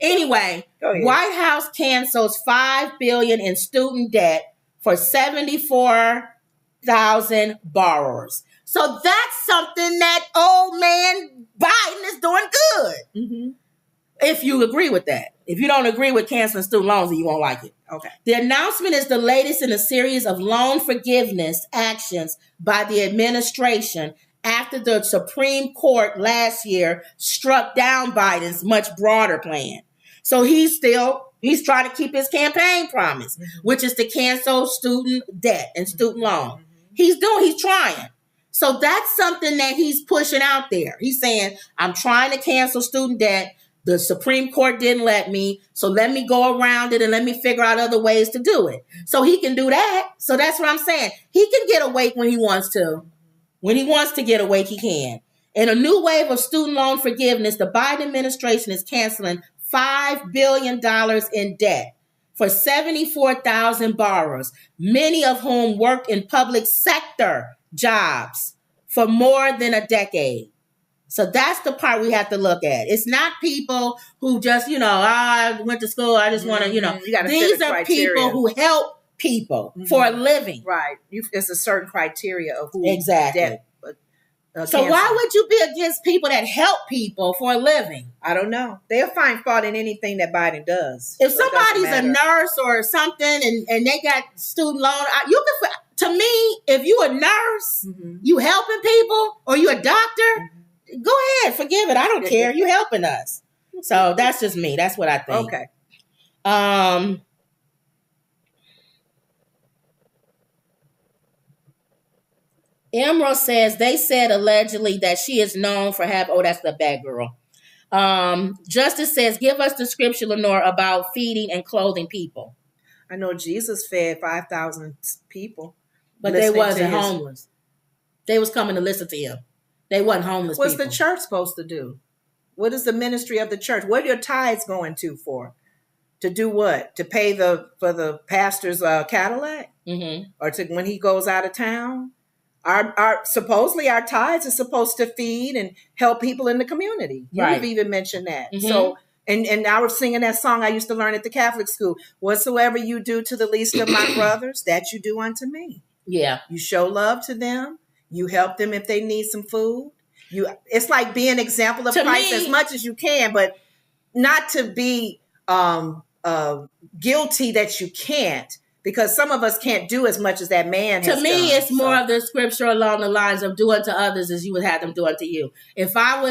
Anyway, White House cancels $5 billion in student debt for 74,000 borrowers. So that's something that old man Biden is doing good. Mm-hmm. If you agree with that. If you don't agree with canceling student loans, then you won't like it. Okay. The announcement is the latest in a series of loan forgiveness actions by the administration after the Supreme Court last year struck down Biden's much broader plan. So he's trying to keep his campaign promise, mm-hmm. which is to cancel student debt and student loan. Mm-hmm. He's trying. So that's something that he's pushing out there. He's saying, I'm trying to cancel student debt. The Supreme Court didn't let me, so let me go around it and let me figure out other ways to do it. So he can do that. So that's what I'm saying. He can get awake when he wants to. When he wants to get awake, he can. In a new wave of student loan forgiveness, the Biden administration is canceling $5 billion in debt for 74,000 borrowers, many of whom worked in public sector jobs for more than a decade. So that's the part we have to look at. It's not people who just, I went to school, I just want to, these are criteria. People who help people for a living. Right. It's a certain criteria of who exactly. Debt, so why would you be against people that help people for a living? I don't know. They'll find fault in anything that Biden does. If somebody's a nurse or something and they got student loan, to me, if you a nurse, you helping people, or you a doctor, go ahead, forgive it. I don't care. You helping us. So that's just me. That's what I think. Okay. Emerald says they said allegedly that she is known for that's the bad girl. Justice says, give us the scripture, Lenore, about feeding and clothing people. I know Jesus fed 5,000 people. But they wasn't homeless. They was coming to listen to him. They wasn't homeless What's people. the church supposed to do? What is the ministry of the church? What are your tithes going to for? To do what? To pay for the pastor's Cadillac? Mm-hmm. Or when he goes out of town? Supposedly our tithes are supposed to feed and help people in the community. You've even mentioned that. Mm-hmm. So, and I was singing that song I used to learn at the Catholic school. Whatsoever you do to the least of my brothers, that you do unto me. Yeah. You show love to them. You help them if they need some food. It's like being an example of Christ as much as you can, but not to be guilty that you can't, because some of us can't do as much as that man has done. To me, it's more of the scripture along the lines of do unto others as you would have them do unto you. When I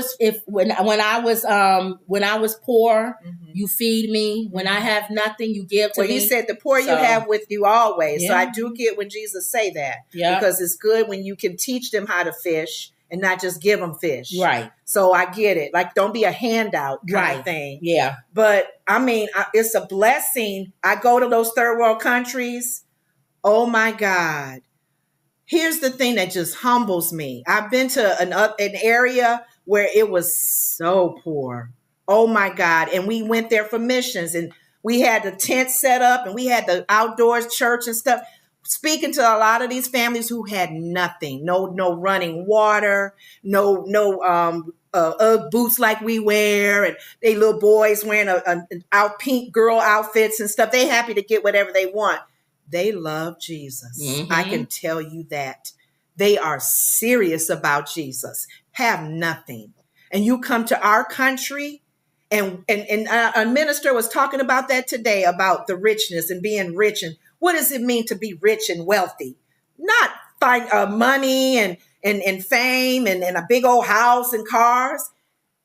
was poor, you feed me. When I have nothing, you give to me. Well, he said the poor you have with you always. Yeah. So I do get when Jesus say that. Yeah. Because it's good when you can teach them how to fish and not just give them fish. Right. So I get it. Like, don't be a handout kind of thing. Yeah. But I mean, it's a blessing. I go to those third world countries. Oh my God. Here's the thing that just humbles me. I've been to an area where it was so poor. Oh my God. And we went there for missions, and we had the tent set up, and we had the outdoors church and stuff. Speaking to a lot of these families who had nothing, no running water, no boots like we wear, and they little boys wearing out pink girl outfits and stuff. They happy to get whatever they want. They love Jesus. Mm-hmm. I can tell you that. They are serious about Jesus. Have nothing. And you come to our country, and a minister was talking about that today, about the richness and being rich. And what does it mean to be rich and wealthy? Not money and fame and a big old house and cars.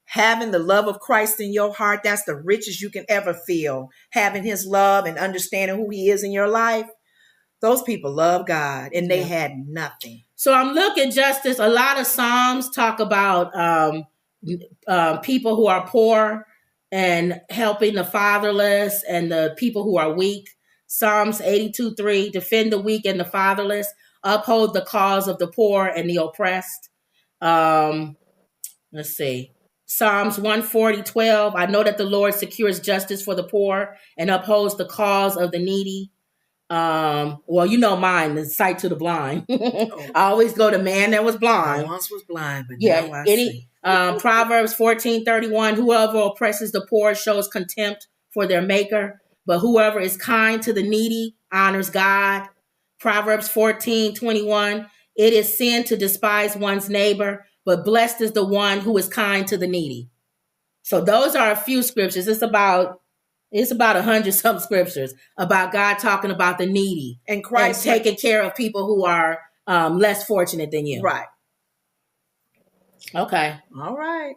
Having the love of Christ in your heart, that's the richest you can ever feel. Having his love and understanding who he is in your life. Those people love God, and they had nothing. So I'm looking, Justice, a lot of Psalms talk about people who are poor and helping the fatherless and the people who are weak. Psalms 82:3, defend the weak and the fatherless, uphold the cause of the poor and the oppressed. Let's see. Psalms 140:12, I know that the Lord secures justice for the poor and upholds the cause of the needy. Well, you know mine, the sight to the blind. I always go to man that was blind. I once was blind, but now I see. Proverbs 14:31, whoever oppresses the poor shows contempt for their maker, but whoever is kind to the needy honors God. Proverbs 14:21, it is sin to despise one's neighbor, but blessed is the one who is kind to the needy. So those are a few scriptures. It's about 100 some scriptures about God talking about the needy And Christ taking care of people who are less fortunate than you. Right. Okay. All right.